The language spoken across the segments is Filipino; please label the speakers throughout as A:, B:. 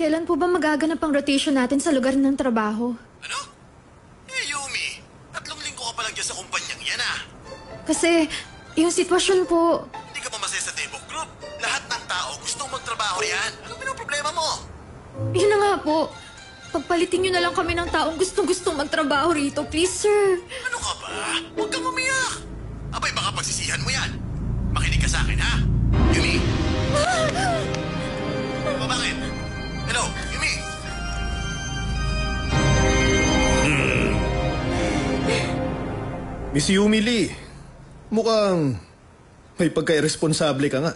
A: Kailan po ba magaganap ang rotation natin sa lugar ng trabaho?
B: Ano? Eh, Yumi, 3 linggo ka pa lang dyan sa kumpanyang yan, ah.
A: Kasi, yung sitwasyon po...
B: Hindi ka pa masaya sa Tebok Group. Lahat ng tao gustong magtrabaho yan. Ano ba yung problema mo?
A: Yun na nga po. Pagpalitin nyo na lang kami ng taong gustong-gustong magtrabaho rito, please, sir.
B: Ano ka ba? Huwag kang umiyak. Abay, baka pagsisihan mo yan. Makinig ka sa akin, ha? Yumi? O bakit? Hello, Yumi?
C: Miss Yumi Lee, mukhang may pagka-irresponsable ka nga.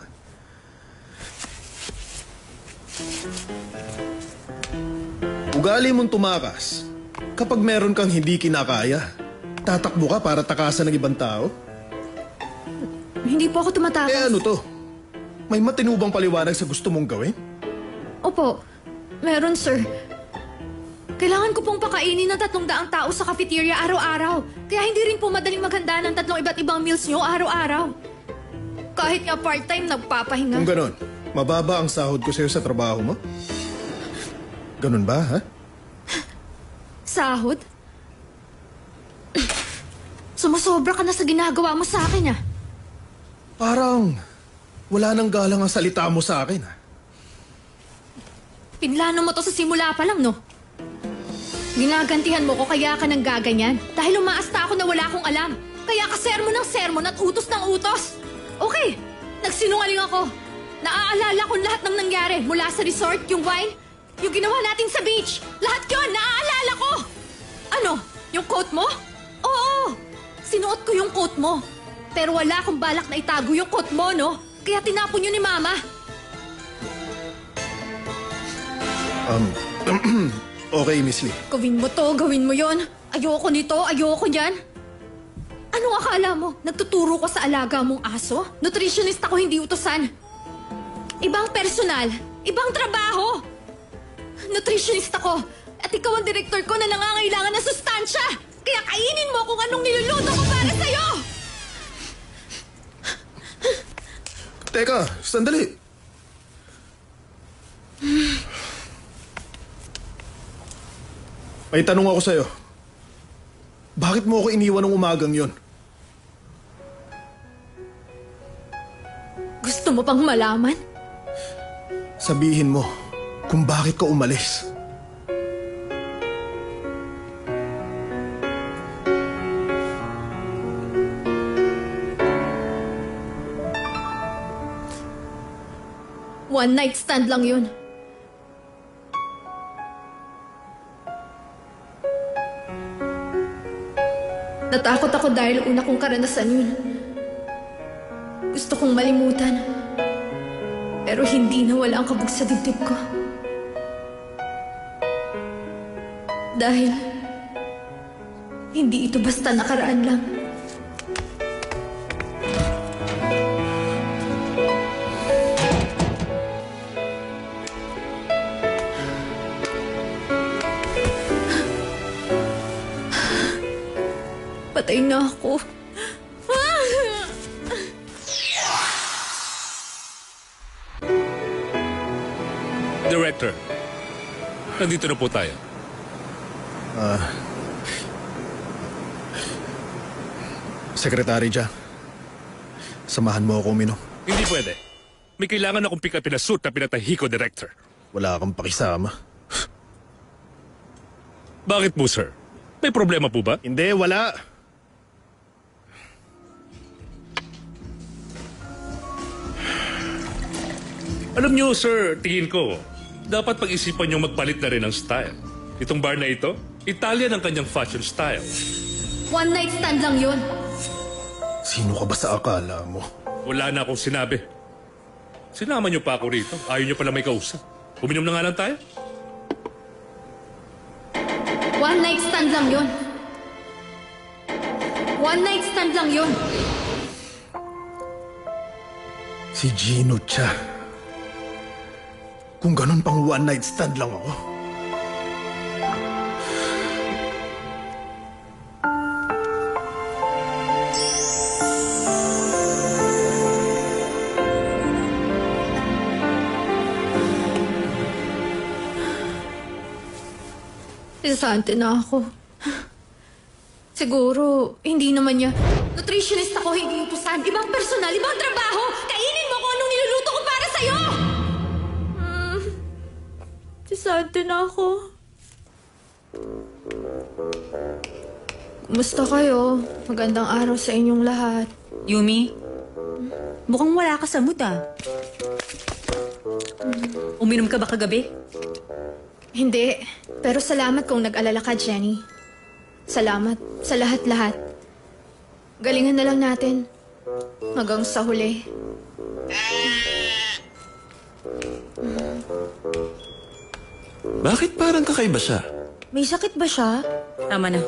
C: Ugali mong tumakas. Kapag meron kang hindi kinakaya, tatakbo ka para takasan ng ibang tao?
A: Hindi po ako tumatakas.
C: Eh ano to? May matinubang paliwanag sa gusto mong gawin?
A: Opo, meron, sir. Kailangan ko pong pakainin ng 300 tao sa cafeteria araw-araw. Kaya hindi rin po madaling maghanda ng 3 iba't ibang meals nyo araw-araw. Kahit nga part-time, nagpapahinga.
C: Kung ganon, mababa ang sahod ko sa'yo sa trabaho mo? Ganon ba, ha?
A: Sahod? Sumusobra ka na sa ginagawa mo sa akin, ah.
C: Parang wala nang galang ang salita mo sa akin, ha?
A: Pinlano mo to sa simula pa lang, no? Ginagantihan mo ko kaya ka nang gaganyan. Dahil umaasta ako na wala akong alam. Kaya ka sermon ng sermon at utos ng utos. Okay, nagsinungaling ako. Naaalala ko lahat ng nangyari. Mula sa resort, yung wine, yung ginawa natin sa beach. Lahat yun, naaalala ko. Ano, yung coat mo? Oo, sinuot ko yung coat mo. Pero wala akong balak na itago yung coat mo, no? Kaya tinapon yun ni Mama.
C: Okay, Miss Lee.
A: Gawin mo to, gawin mo yon. Ayoko nito, ayoko niyan. Anong akala mo? Nagtuturo ko sa alaga mong aso? Nutritionist ako, hindi utosan. Ibang personal, ibang trabaho. Nutritionist ako. At ikaw ang direktor ko na nangangailangan ng sustansya. Kaya kainin mo kung anong niluluto ko para sa'yo.
C: Teka, sandali. May tanong ako sa'yo. Bakit mo ako iniwan ng umagang yon?
A: Gusto mo pang malaman?
C: Sabihin mo kung bakit ka umalis.
A: One night stand lang yun. Natakot ako dahil una kong karanasan yun. Gusto kong malimutan. Pero hindi nawala ang kabog sa dibdib ko. Dahil hindi ito basta nakaraan lang. Patay na ako.
D: Director, nandito na po tayo.
C: Secretary Jia, samahan mo ako uminom.
D: Hindi pwede. May kailangan akong pick up na suit na pinatahi ko, Director.
C: Wala kang pakisama.
D: Bakit po, sir? May problema po ba?
C: Hindi, wala.
D: Alam niyo, sir, tingin ko, dapat pag-isipan niyong magpalit na rin ng style. Itong bar na ito, Italian ang kanyang fashion style.
A: One night stand lang yun.
C: Sino ka ba sa akala mo?
D: Wala na akong sinabi. Sinama niyo pa ako rito. Ayaw niyo pala may kausap. Uminom na nga lang tayo.
A: One night stand lang yun. One night stand lang yun.
C: Si Gino Chia. Kung ganun pang one night stand lang ako.
A: Isante na ako. Siguro, hindi naman niya. Nutritionist ako, hindi utusan. Ibang personal, ibang trabaho. Kainin mo kung anong niluluto ko para sa'yo! Isante na ako. Kumusta kayo? Magandang araw sa inyong lahat.
E: Yumi, mukhang wala ka sa mood ah. Uminom ka ba kagabi?
A: Hindi. Pero salamat kung nag-alala ka, Jenny. Salamat sa lahat-lahat. Galingan na lang natin. Hanggang sa huli.
B: Bakit parang kakaiba siya?
E: May sakit ba siya? Tama na.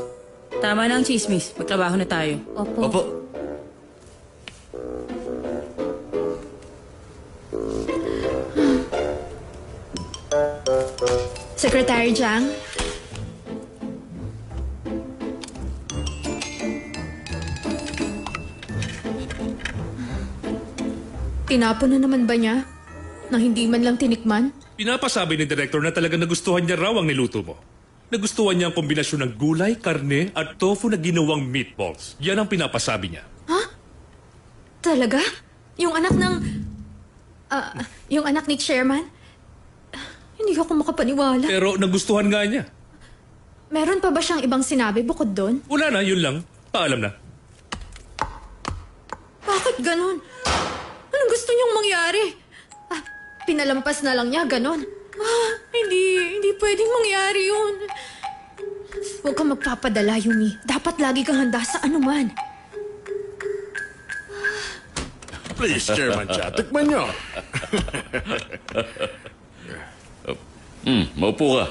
E: Tama na ang chismis. Magtrabaho na tayo.
B: Opo.
A: Secretary Jiang? Tinapon na naman ba niya? Nang hindi man lang tinikman?
D: Pinapasabi ni Director na talagang nagustuhan niya raw ang niluto mo. Nagustuhan niya ang kombinasyon ng gulay, karne at tofu na ginawang meatballs. Yan ang pinapasabi niya.
A: Talaga? Yung anak ng... yung anak ni Chairman? Hindi ako makapaniwala.
D: Pero nagustuhan nga niya.
A: Meron pa ba siyang ibang sinabi bukod doon?
D: Wala na, yun lang. Paalam na.
A: Bakit ganon? Anong gusto niyong mangyari? Pinalampas na lang niya, ganon. Hindi pwedeng mangyari yun. Huwag kang magpapadala, Yumi. Dapat lagi kang handa sa anuman.
B: Please, Chairman Cha, tikman niyo.
F: Maupo ka.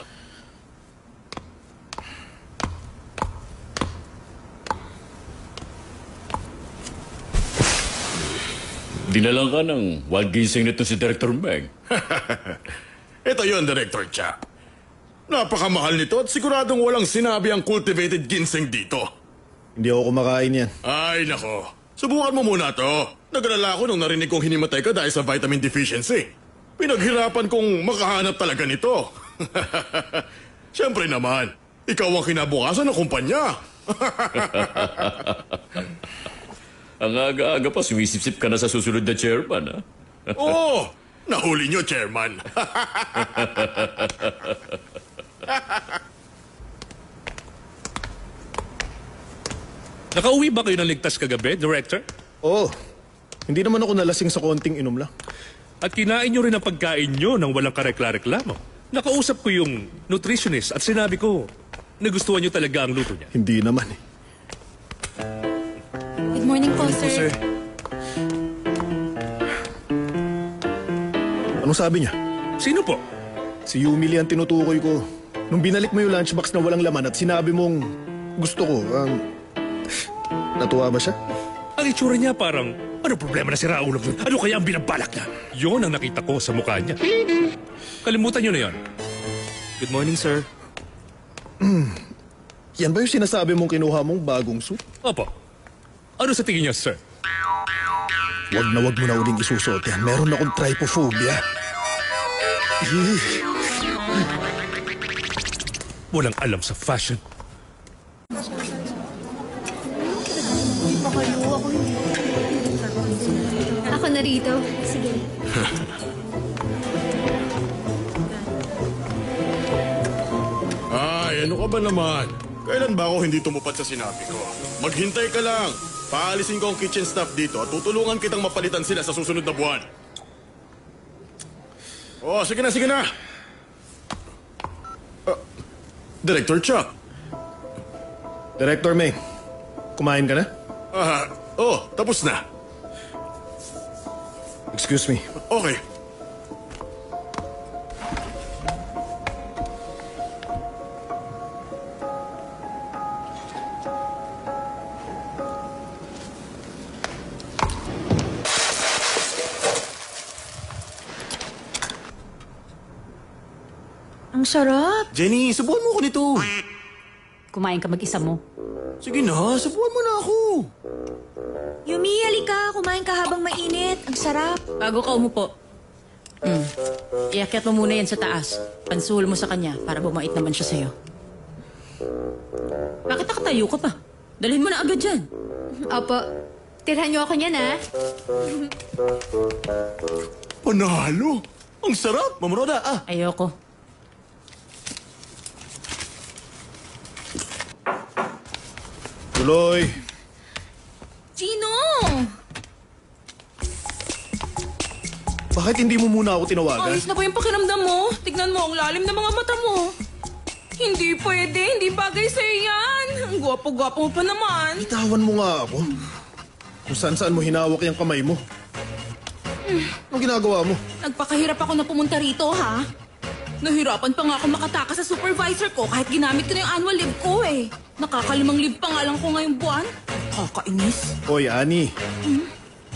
F: Dinalang ka ng wild ginseng nito si Director Meng.
B: Ito yon, Director Cha. Napakamahal nito at siguradong walang sinabi ang cultivated ginseng dito.
C: Hindi ako kumakain yan.
B: Ay, nako. Subukan mo muna to. Nag-alala ako nung narinig kong hinimatay ka dahil sa vitamin deficiency. Pinaghirapan kong makahanap talaga nito. Siyempre naman, ikaw ang kinabukasan ng kumpanya.
F: Ang aga-aga pa, sumisip-sip ka na sa susunod na chairman, ha?
B: Oo, nahuli niyo, Chairman.
D: Nakauwi ba kayo ng ligtas kagabi, Director?
C: Oo. Hindi naman ako nalasing sa konting inom lang.
D: At kinain nyo rin ang pagkain nyo nang walang karekla-reklamo. Nakausap ko yung nutritionist at sinabi ko, nagustuhan nyo talaga ang luto niya.
C: Hindi naman eh.
E: Good morning po, sir.
C: Anong sabi niya?
D: Sino po?
C: Si Yumi Lee ang tinutukoy ko. Nung binalik mo yung lunchbox na walang laman at sinabi mong gusto ko, natuwa ba siya?
D: Ang itsura niya parang, ano problema na si Raul? Ano kaya ang binabalak niya? Yun ang nakita ko sa mukha niya. Kalimutan niyo na yon.
G: Good morning, sir.
C: Yan ba yung sinasabi mong kinuha mong bagong suit?
D: Opo. Ano sa tingin niyo, sir?
C: Wag na uling isusuot yan. Meron akong trypophobia.
D: Walang alam sa fashion.
A: Ako na rito. Sige.
B: Ay, ano ka ba naman? Kailan ba ako hindi tumupad sa sinabi ko? Maghintay ka lang. Paalisin ko ang kitchen staff dito at tutulungan kitang mapalitan sila sa susunod na buwan. Oh, sige na, sige na. Director Chuck.
C: Director May, kumain ka na?
B: Tapos na.
C: Excuse me.
B: Okay.
E: Ang sarap.
B: Jenny, subukan mo ako nito.
E: Kumain ka mag-isa mo.
B: Sige na, subukan mo na ako.
E: Yumi, halika. Kumain ka habang mainit. Ang sarap. Bago ka umupo. Iakyat mo muna yan sa taas. Pansuhol mo sa kanya para bumait naman siya sa'yo.
H: Bakit nakatayo ka pa? Dalhin mo na agad dyan.
A: Opo. Tirhan niyo ako niyan, ha?
B: Panalo! Ang sarap, Ma'am Rhoda.
H: Ayoko.
C: Tuloy.
E: Gino!
C: Bakit hindi mo muna ako tinawagan?
E: Ayos na ba yung pakiramdam mo? Tignan mo, ang lalim ng mga mata mo. Hindi pwede, hindi bagay sa'yo yan. Ang gwapo-gwapo mo pa naman.
C: Bitawan mo nga ako. Kung saan-saan mo hinawak yung kamay mo. Anong ginagawa mo?
E: Nagpakahirap ako na pumunta rito, ha? Nahirapan pa nga ako makatakas sa supervisor ko kahit ginamit ko na yung annual leave ko eh. Nakakalimang leave pa nga lang ko ngayong buwan. Kakainis.
C: Hoy, Ani.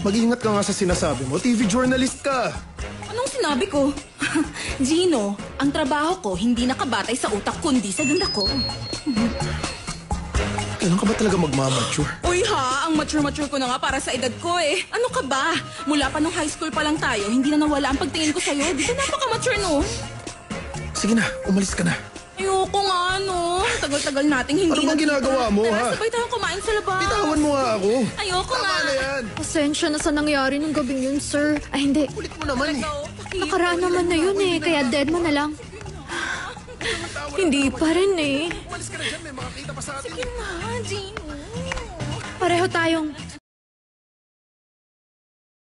C: Mag-ingat ka nga sa sinasabi mo. TV journalist ka.
E: Anong sinabi ko? Gino, ang trabaho ko hindi nakabatay sa utak kundi sa ganda ko.
C: Kailan ka ba talaga magmamature?
E: Uy ha, ang mature-mature ko na nga para sa edad ko eh. Ano ka ba? Mula pa nung high school pa lang tayo, hindi na nawala ang pagtingin ko sa'yo. Di ba napaka-mature no?
C: Sige na, umalis ka na.
E: Ayoko nga no. Tagal-tagal nating hindi
C: Ano bang
E: nagkita.
C: ginagawa mo,
E: Tara,
C: ha?
E: sabay tayong kumain sa labas.
C: Bitawan mo nga ako.
E: Ayoko
C: Tama
E: nga.
C: na yan.
A: Pasensya na sa nangyari nung gabing yun, sir. Ay, hindi.
C: Ulit mo naman eh.
A: Nakaraan naman na yun eh, kaya dead mo na lang. Hindi pa rin eh.
C: Umalis ka na dyan, may makakita pa sa atin.
E: Sige na, Gino.
A: Pareho tayong